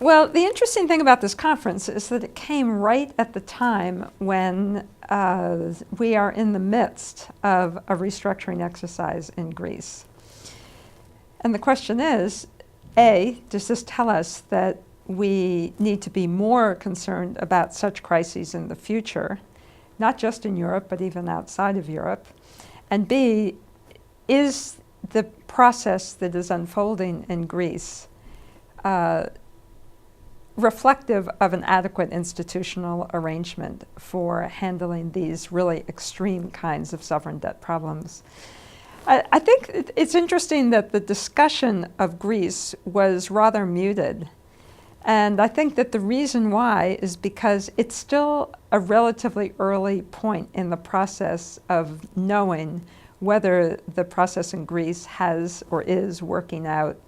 Well, the interesting thing about this conference is that it came right at the time when we are in the midst of a restructuring exercise in Greece. And the question is, A, does this tell us that we need to be more concerned about such crises in the future, not just in Europe, but even outside of Europe? And B, is the process that is unfolding in Greece reflective of an adequate institutional arrangement for handling these really extreme kinds of sovereign debt problems? I think it's interesting that the discussion of Greece was rather muted. And I think that the reason why is because it's still a relatively early point in the process of knowing whether the process in Greece has or is working out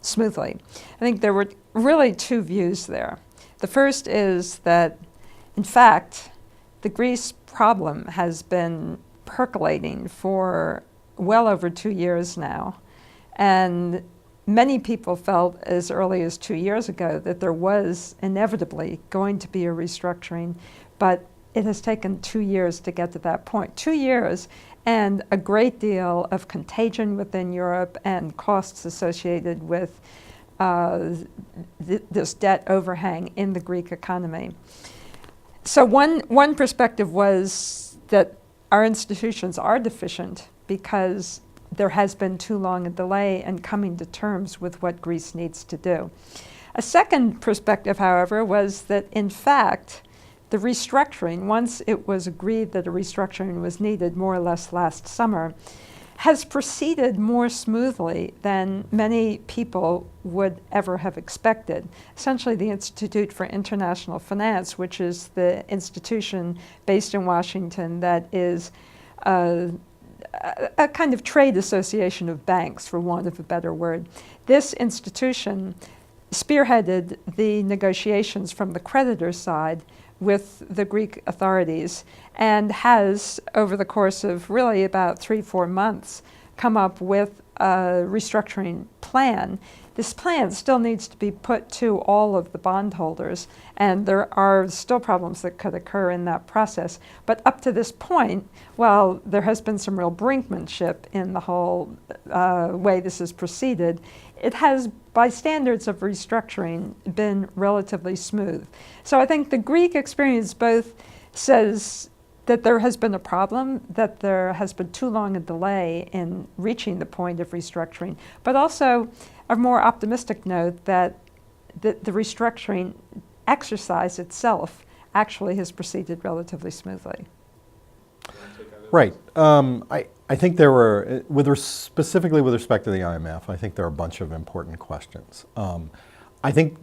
smoothly. I think there were really two views there. The first is that, in fact, the Greece problem has been percolating for well over 2 years now. And many people felt as early as 2 years ago that there was inevitably going to be a restructuring, but it has taken 2 years to get to that point. 2 years and a great deal of contagion within Europe and costs associated with this debt overhang in the Greek economy. So one perspective was that our institutions are deficient because there has been too long a delay in coming to terms with what Greece needs to do. A second perspective, however, was that in fact, the restructuring, once it was agreed that a restructuring was needed more or less last summer, has proceeded more smoothly than many people would ever have expected. Essentially, the Institute for International Finance, which is the institution based in Washington that is a kind of trade association of banks, for want of a better word. This institution spearheaded the negotiations from the creditor side with the Greek authorities and has, over the course of really about 3-4 months, come up with a restructuring plan. This plan still needs to be put to all of the bondholders, and there are still problems that could occur in that process. But up to this point, while there has been some real brinkmanship in the whole way this has proceeded, it has, by standards of restructuring, been relatively smooth. So I think the Greek experience both says that there has been a problem, that there has been too long a delay in reaching the point of restructuring, but also a more optimistic note that the restructuring exercise itself actually has proceeded relatively smoothly. Right. I think there were, specifically with respect to the IMF, I think there are a bunch of important questions. I think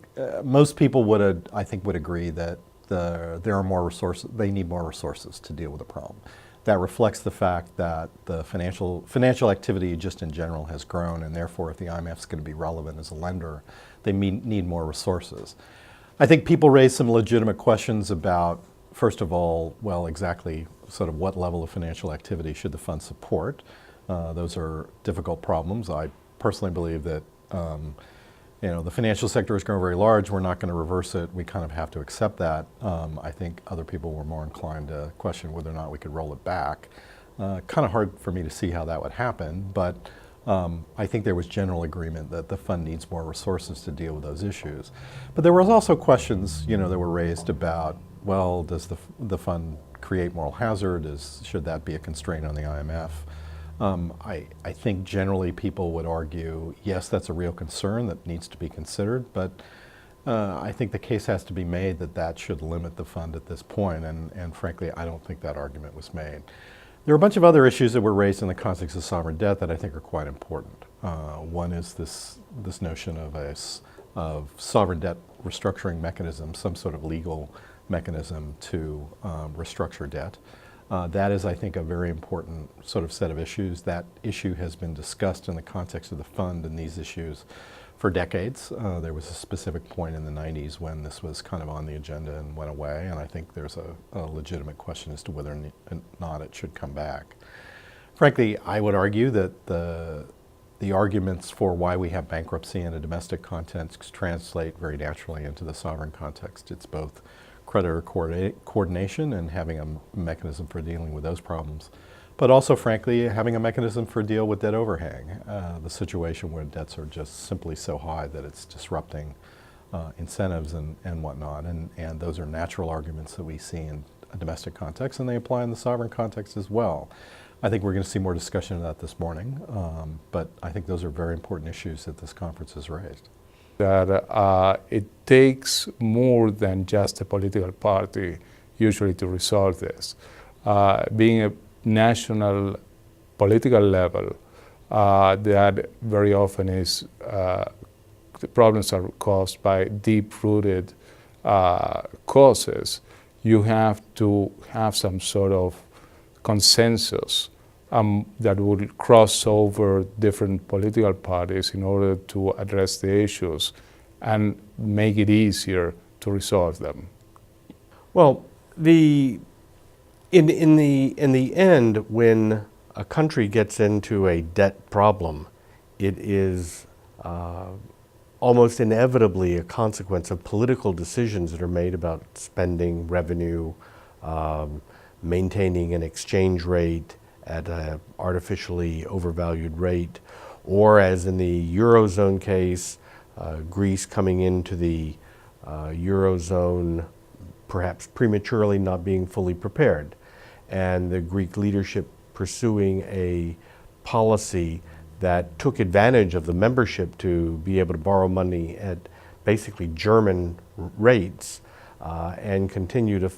most people would agree that there are more resources, they need more resources to deal with the problem. That reflects the fact that the financial activity just in general has grown, and therefore if the IMF is going to be relevant as a lender, they need more resources. I think people raise some legitimate questions about, first of all, well, exactly sort of what level of financial activity should the fund support. Those are difficult problems. I personally believe that the financial sector is growing very large. We're not going to reverse it. We kind of have to accept that. I think other people were more inclined to question whether or not we could roll it back. Kind of hard for me to see how that would happen, but I think there was general agreement that the fund needs more resources to deal with those issues. But there was also questions, that were raised about, well, does the fund create moral hazard? Should that be a constraint on the IMF? I think generally people would argue, yes, that's a real concern that needs to be considered, but I think the case has to be made that that should limit the fund at this point, and frankly, I don't think that argument was made. There are a bunch of other issues that were raised in the context of sovereign debt that I think are quite important. One is this notion of sovereign debt restructuring mechanism, some sort of legal mechanism to restructure debt. That is, I think, a very important sort of set of issues. That issue has been discussed in the context of the fund and these issues for decades. There was a specific point in the 90s when this was kind of on the agenda and went away, and I think there's a legitimate question as to whether or not it should come back. Frankly, I would argue that the the arguments for why we have bankruptcy in a domestic context translate very naturally into the sovereign context. It's both creditor coordination and having a mechanism for dealing with those problems, but also, frankly, having a mechanism for deal with debt overhang, the situation where debts are just simply so high that it's disrupting incentives and whatnot. And those are natural arguments that we see in a domestic context, and they apply in the sovereign context as well. I think we're going to see more discussion of that this morning, but I think those are very important issues that this conference has raised. That it takes more than just a political party usually to resolve this. Being a national political level, that very often is, the problems are caused by deep-rooted causes. You have to have some sort of consensus that would cross over different political parties in order to address the issues and make it easier to resolve them. Well, in the end, when a country gets into a debt problem, it is almost inevitably a consequence of political decisions that are made about spending, revenue, maintaining an exchange rate at an artificially overvalued rate, or as in the Eurozone case, Greece coming into the Eurozone perhaps prematurely, not being fully prepared, and the Greek leadership pursuing a policy that took advantage of the membership to be able to borrow money at basically German rates and continue to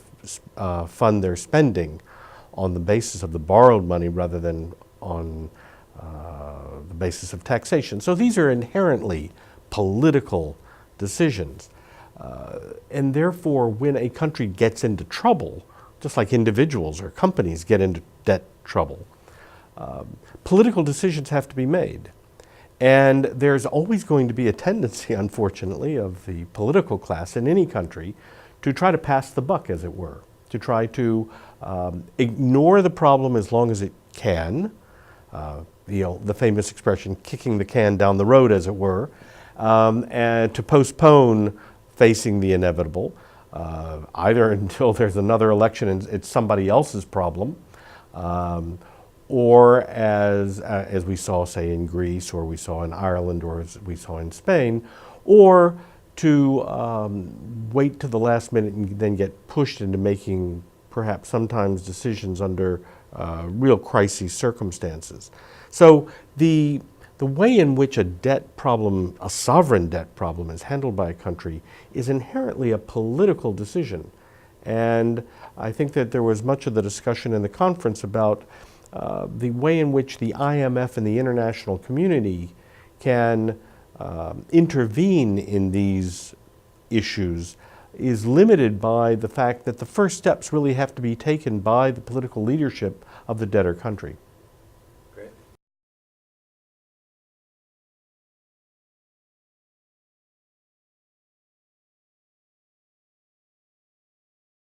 fund their spending on the basis of the borrowed money rather than on the basis of taxation. So these are inherently political decisions. And therefore, when a country gets into trouble, just like individuals or companies get into debt trouble, political decisions have to be made. And there's always going to be a tendency, unfortunately, of the political class in any country to try to pass the buck, as it were, to try to ignore the problem as long as it can, the famous expression, kicking the can down the road, as it were, and to postpone facing the inevitable, either until there's another election and it's somebody else's problem, or as we saw, say, in Greece, or we saw in Ireland, or as we saw in Spain, or to wait to the last minute and then get pushed into making perhaps sometimes decisions under real crisis circumstances. So the way in which a debt problem, a sovereign debt problem, is handled by a country is inherently a political decision. And I think that there was much of the discussion in the conference about the way in which the IMF and the international community can intervene in these issues is limited by the fact that the first steps really have to be taken by the political leadership of the debtor country.